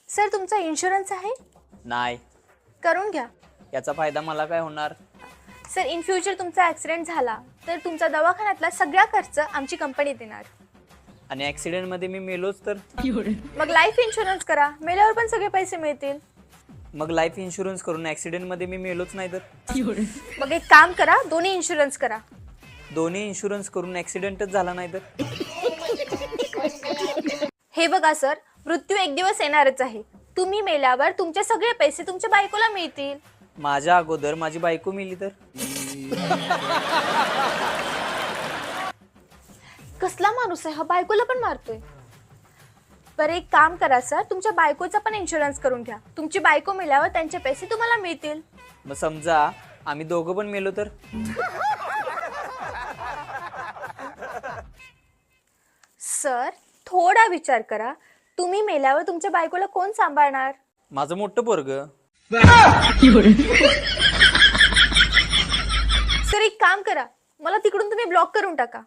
Sir तुमचा insurance आहे? नाही. करून घ्या. याचा फायदा मला काय होणार? सर इन फ्युचर तुमचा ॲक्सिडेंट झाला तर तुमचा दवाखान्यातला सगळा खर्च आमची कंपनी देणार. आणि ॲक्सिडेंट मध्ये मी मेलोच तर? मग लाईफ इन्शुरन्स करा, मेल्यावर पण सगळे पैसे मिळतील. मग लाईफ इन्शुरन्स करून ॲक्सिडेंट मध्ये मी मेलोच नाही तर? मग एक काम करा, दोन्ही इन्शुरन्स करा. दोन्ही इन्शुरन्स करून ॲक्सिडेंटच झाला नाही तर? हे बघा सर, मृत्यू एक दिवस येणारच आहे. तुम्ही मेल्यावर तुमचे सगळे पैसे तुमच्या बायकोला मिळतील. माझ्या अगोदर माझी बायको मेली तर? कसला माणूस आहे हा, बायकोला पण मारतोय. बरं एक काम करा सर, तुमच्या बायकोचा पण इन्शुरन्स करून घ्या. तुमची बायको मेल्यावर त्यांचे पैसे तुम्हाला मिळतील. मग समजा आम्ही दोघं पण मेलो तर? सर थोडा विचार करा, तुम्ही मेल्यावर तुमच्या बायकोला कोण सांभाळणार? माझं मोठं पोरग. सर एक काम करा, मला तिकडून तुम्ही ब्लॉक करून टाका.